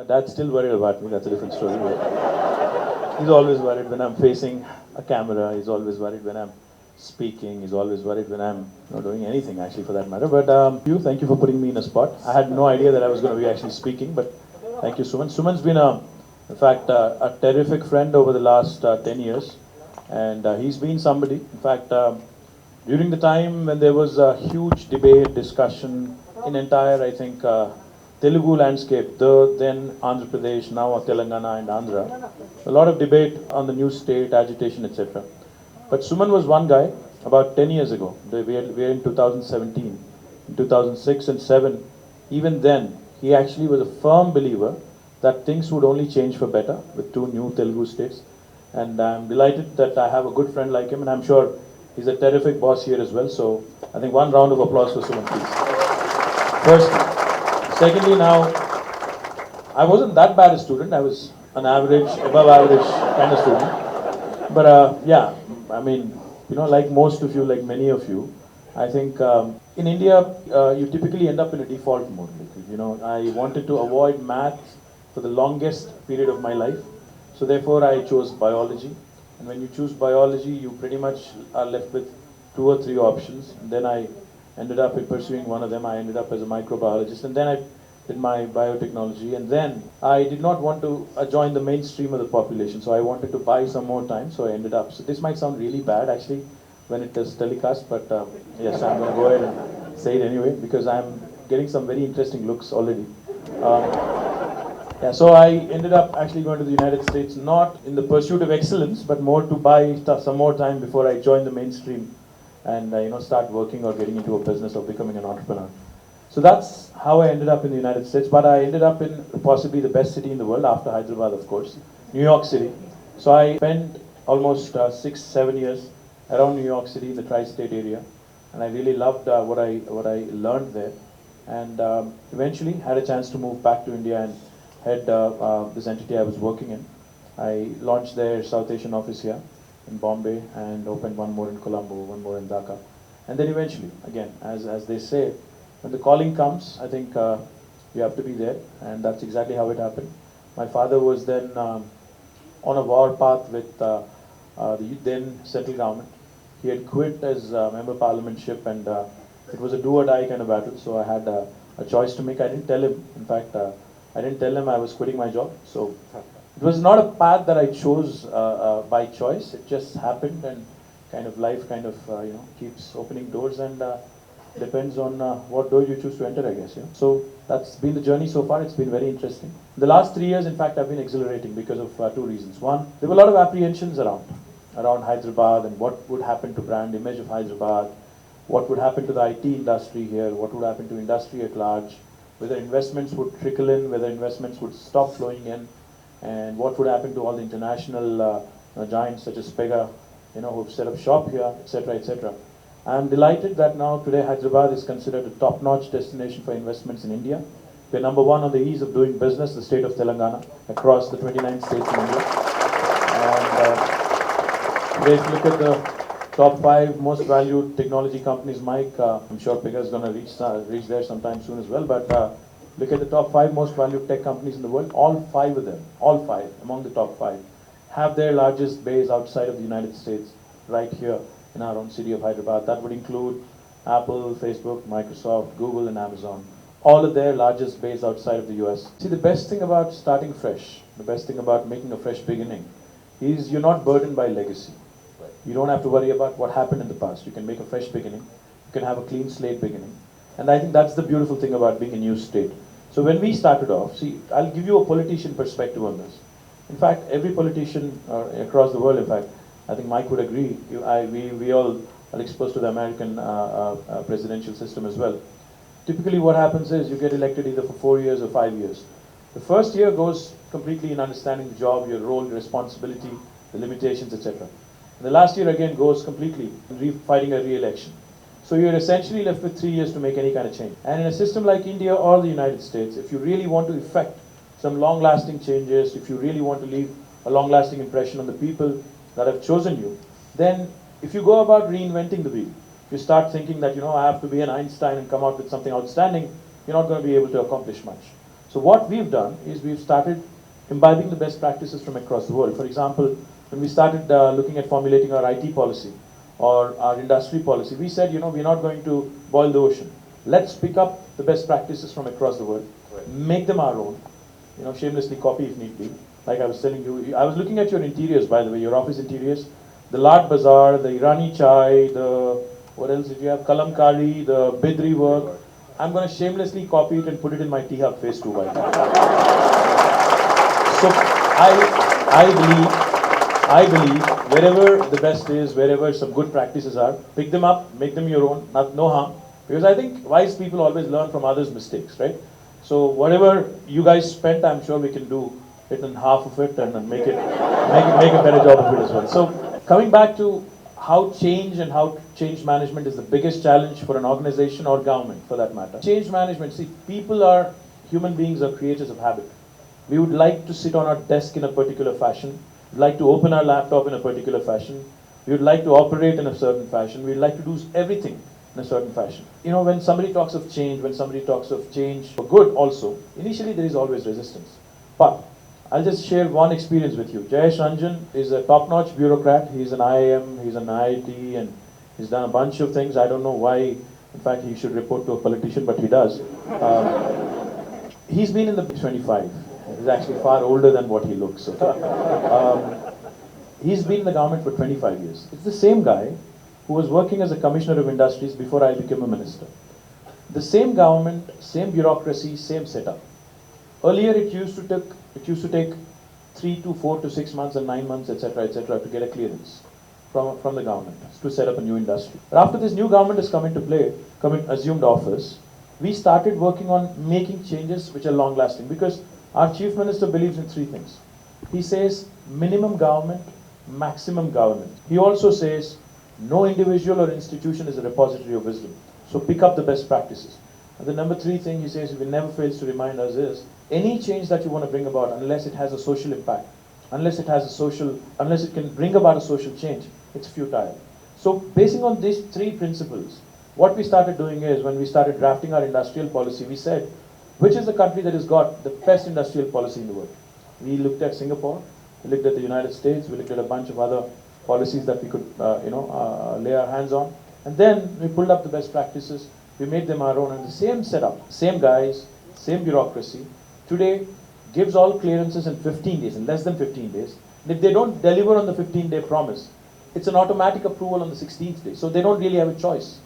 Dad's still worried about me. That's a different story. But he's always worried when I'm facing a camera. He's always worried when I'm speaking. He's always worried when I'm not doing anything, actually, for that matter. But thank you for putting me in a spot. I had no idea that I was going to be actually speaking, but thank you, Suman. Suman's been, in fact, a terrific friend over the last 10 years. And he's been somebody, in fact, during the time when there was a huge debate, discussion in entire, I think, Telugu landscape, the then Andhra Pradesh, now Telangana and Andhra, a lot of debate on the new state, agitation, etc. But Suman was one guy about 10 years ago. We are in 2017, in 2006 and 7. Even then, he actually was a firm believer that things would only change for better with two new Telugu states. And I'm delighted that I have a good friend like him, and I'm sure he's a terrific boss here as well. So I think one round of applause for Suman, please. Firstly. Secondly, now, I wasn't that bad a student. I was an average, above average kind of student. But yeah, I mean, like most of you, like many of you, I think in India, you typically end up in a default mode. I wanted to avoid math for the longest period of my life. So therefore, I chose biology. And when you choose biology, you pretty much are left with 2 or 3 options. And then I ended up in pursuing one of them. I ended up as a microbiologist. And then I did my biotechnology. And then I did not want to join the mainstream of the population. So I wanted to buy some more time. So I ended up. So this might sound really bad, actually, when it is telecast. But yes, I'm going to go ahead and say it anyway, because I'm getting some very interesting looks already. Yeah, so I ended up actually going to the United States, not in the pursuit of excellence, but more to buy some more time before I joined the mainstream and start working or getting into a business or becoming an entrepreneur. So that's how I ended up in the United States. But I ended up in possibly the best city in the world after Hyderabad, of course, New York City. So I spent almost 6-7 years around New York City in the tri-state area, and I really loved what I learned there. And eventually had a chance to move back to India and head this entity I was working in. I launched their South Asian office here in Bombay and opened one more in Colombo, one more in Dhaka. And then eventually, again, as they say, when the calling comes, I think you have to be there, and that's exactly how it happened. My father was then on a war path with the then central government. He had quit as member of parliamentship, and it was a do or die kind of battle, so I had a choice to make. I didn't tell him, in fact, I didn't tell him I was quitting my job. So it was not a path that I chose by choice. It just happened, and kind of life kind of keeps opening doors, and depends on what door you choose to enter, I guess. So that's been the journey so far. It's been very interesting. The last 3 years, in fact, have been exhilarating because of 2 reasons. One, there were a lot of apprehensions around Hyderabad and what would happen to brand image of Hyderabad, what would happen to the IT industry here, what would happen to industry at large, whether investments would trickle in, whether investments would stop flowing in, and what would happen to all the international giants such as Pega, who've set up shop here, etc., etc. I'm delighted that now today Hyderabad is considered a top-notch destination for investments in India. We're number 1 on the ease of doing business, the state of Telangana, across the 29 states in India. And today, if you look at the top 5 most valued technology companies, Mike, I'm sure Pega is going to reach there sometime soon as well, but look at the top 5 most valued tech companies in the world. All 5 of them, all 5 among the top 5, have their largest base outside of the United States, right here in our own city of Hyderabad. That would include Apple, Facebook, Microsoft, Google, and Amazon. All of their largest base outside of the US. See, the best thing about starting fresh, the best thing about making a fresh beginning, is you're not burdened by legacy. You don't have to worry about what happened in the past. You can make a fresh beginning. You can have a clean slate beginning. And I think that's the beautiful thing about being a new state. So when we started off, see, I'll give you a politician perspective on this. In fact, every politician across the world, in fact, I think Mike would agree, we all are exposed to the American presidential system as well. Typically what happens is you get elected either for 4 years or 5 years. The first year goes completely in understanding the job, your role, your responsibility, the limitations, etc. The last year again goes completely in fighting a re-election. So you're essentially left with 3 years to make any kind of change. And in a system like India or the United States, if you really want to effect some long-lasting changes, if you really want to leave a long-lasting impression on the people that have chosen you, then if you go about reinventing the wheel, if you start thinking that, I have to be an Einstein and come out with something outstanding, you're not going to be able to accomplish much. So what we've done is we've started imbibing the best practices from across the world. For example, when we started looking at formulating our IT policy or our industry policy, we said, we're not going to boil the ocean. Let's pick up the best practices from across the world, make them our own, shamelessly copy if need be. Like I was telling you, I was looking at your interiors, by the way, your office interiors, the Lard Bazaar, the Irani chai, what else did you have? Kalamkari, the Bidri work. I'm going to shamelessly copy it and put it in my T-Hub phase 2 by now. So I believe wherever the best is, wherever some good practices are, pick them up, make them your own, no harm. Because I think wise people always learn from others' mistakes, right? So whatever you guys spent, I'm sure we can do it in half of it and make a better job of it as well. So coming back to how change management is the biggest challenge for an organization or government for that matter. Change management, see, human beings are creatures of habit. We would like to sit on our desk in a particular fashion. We'd like to open our laptop in a particular fashion. We would like to operate in a certain fashion. We'd like to do everything in a certain fashion. When somebody talks of change for good also, initially there is always resistance. But I'll just share one experience with you. Jayesh Ranjan is a top-notch bureaucrat. He's an IIM, he's an IIT, and he's done a bunch of things. I don't know why, in fact, he should report to a politician, but he does. He's been in the 25. He's actually far older than what he looks. So, he's been in the government for 25 years. It's the same guy who was working as a commissioner of industries before I became a minister. The same government, same bureaucracy, same setup. Earlier it used to take 3 to 4 to 6 months and 9 months, etc., to get a clearance from the government to set up a new industry. But after this new government has assumed office, we started working on making changes which are long-lasting, because our chief minister believes in 3 things. He says minimum government, maximum government. He also says no individual or institution is a repository of wisdom. So pick up the best practices. And the number 3 thing he says, he never fails to remind us, is any change that you want to bring about, unless it has a social impact, unless it can bring about a social change, it's futile. So basing on these 3 principles, what we started doing is, when we started drafting our industrial policy, we said, which is the country that has got the best industrial policy in the world? We looked at Singapore, we looked at the United States, we looked at a bunch of other policies that we could lay our hands on, and then we pulled up the best practices, we made them our own, and the same setup, same guys, same bureaucracy, today gives all clearances in 15 days, in less than 15 days. And if they don't deliver on the 15-day promise, it's an automatic approval on the 16th day, so they don't really have a choice.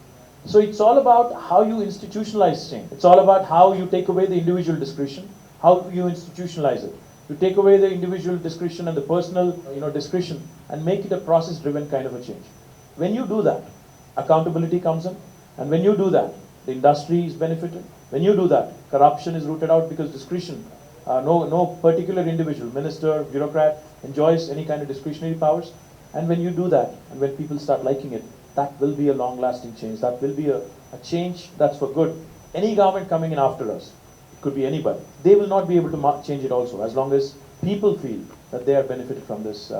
So it's all about how you institutionalize change. It's all about how you take away the individual discretion, how you institutionalize it. You take away the individual discretion and the personal discretion and make it a process-driven kind of a change. When you do that, accountability comes in, and when you do that, the industry is benefited. When you do that, corruption is rooted out, because discretion, no particular individual, minister, bureaucrat enjoys any kind of discretionary powers. And when you do that, and when people start liking it, that will be a long-lasting change. That will be a change that's for good. Any government coming in after us, it could be anybody, they will not be able to change it also, as long as people feel that they are benefited from this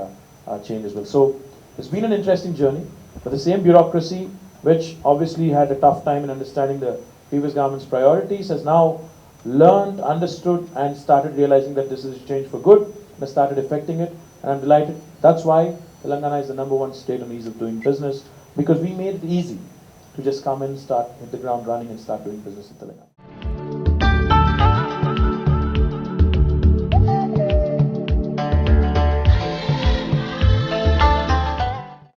change as well. So it's been an interesting journey, but the same bureaucracy, which obviously had a tough time in understanding the previous government's priorities, has now learned, understood, and started realizing that this is a change for good, and has started affecting it, and I'm delighted. That's why Telangana is the #1 state on ease of doing business, because we made it easy to just come in, hit the ground running, and start doing business in Telangana.